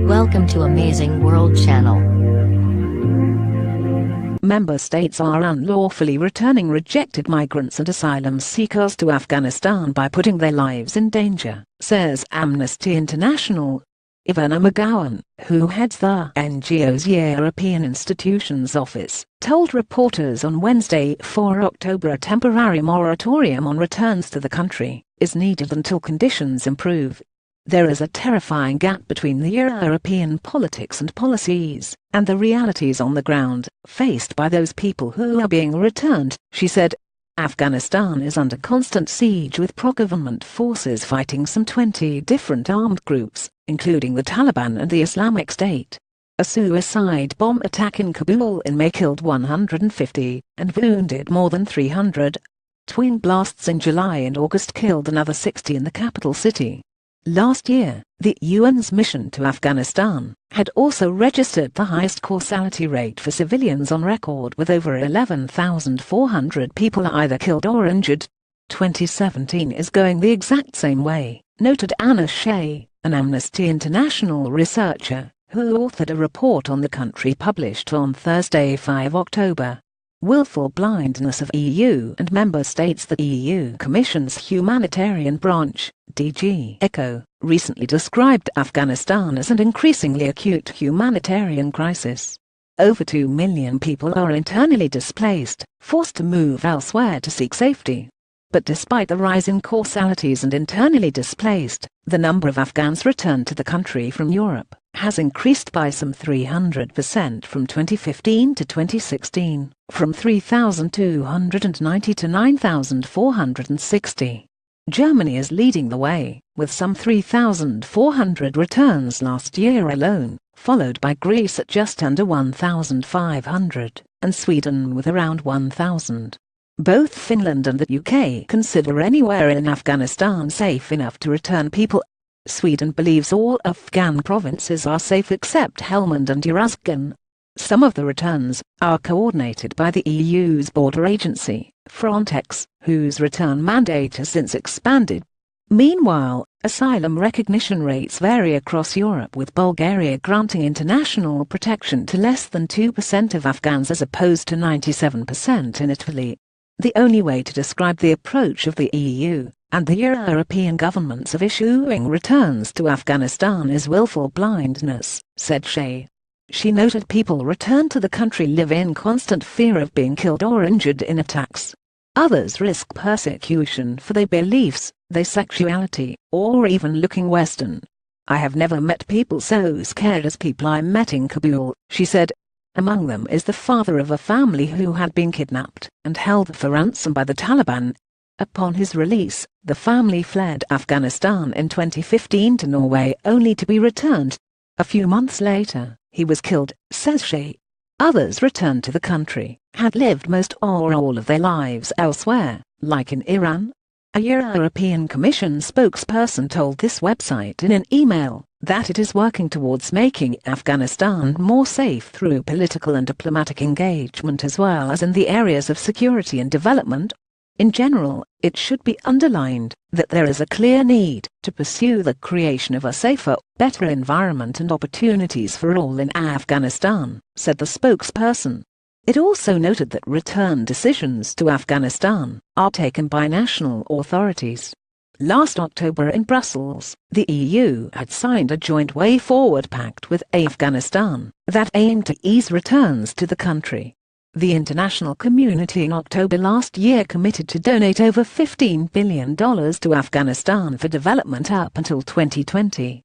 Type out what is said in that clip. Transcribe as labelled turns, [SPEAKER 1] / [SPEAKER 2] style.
[SPEAKER 1] Welcome to Amazing World Channel.
[SPEAKER 2] Member states are unlawfully returning rejected migrants and asylum seekers to Afghanistan by putting their lives in danger, says Amnesty International. Iverna McGowan, who heads the NGOs European Institutions Office, told reporters on Wednesday 4 October a temporary moratorium on returns to the country is needed until conditions improve. There is a terrifying gap between the European politics and policies, and the realities on the ground, faced by those people who are being returned, she said. Afghanistan is under constant siege with pro-government forces fighting some 20 different armed groups, including the Taliban and the Islamic State. A suicide bomb attack in Kabul in May killed 150 and wounded more than 300. Twin blasts in July and August killed another 60 in the capital city. Last year, the UN's mission to Afghanistan had also registered the highest causality rate for civilians on record, with over 11,400 people either killed or injured. 2017 is going the exact same way, noted Anna Shea, an Amnesty International researcher, who authored a report on the country published on Thursday 5 October. Willful blindness of EU and member states. The EU Commission's humanitarian branch, DG ECHO, recently described Afghanistan as an increasingly acute humanitarian crisis. Over 2 million people are internally displaced, forced to move elsewhere to seek safety. But despite the rise in causalities and internally displaced, the number of Afghans returned to the country from Europe has increased by some 300% from 2015 to 2016, from 3,290 to 9,460. Germany is leading the way, with some 3,400 returns last year alone, followed by Greece at just under 1,500, and Sweden with around 1,000. Both Finland and the UK consider anywhere in Afghanistan safe enough to return people. Sweden believes all Afghan provinces are safe except Helmand and Afghan. Some of the returns are coordinated by the EU's border agency, Frontex, whose return mandate has since expanded. Meanwhile, asylum recognition rates vary across Europe, with Bulgaria granting international protection to less than 2% of Afghans as opposed to 97% in Italy. The only way to describe the approach of the EU and the European governments of issuing returns to Afghanistan is willful blindness, said Shea. She noted people returned to the country live in constant fear of being killed or injured in attacks. Others risk persecution for their beliefs, their sexuality, or even looking Western. I have never met people so scared as people I met in Kabul, she said. Among them is the father of a family who had been kidnapped and held for ransom by the Taliban. Upon his release, the family fled Afghanistan in 2015 to Norway, only to be returned. A few months later, he was killed, says Shea. Others returned to the country, had lived most or all of their lives elsewhere, like in Iran. A European Commission spokesperson told this website in an email that it is working towards making Afghanistan more safe through political and diplomatic engagement, as well as in the areas of security and development. In general, it should be underlined that there is a clear need to pursue the creation of a safer, better environment and opportunities for all in Afghanistan, said the spokesperson. It also noted that return decisions to Afghanistan are taken by national authorities. Last October in Brussels, the EU had signed a joint way forward pact with Afghanistan that aimed to ease returns to the country. The international community in October last year committed to donate over $15 billion to Afghanistan for development up until 2020.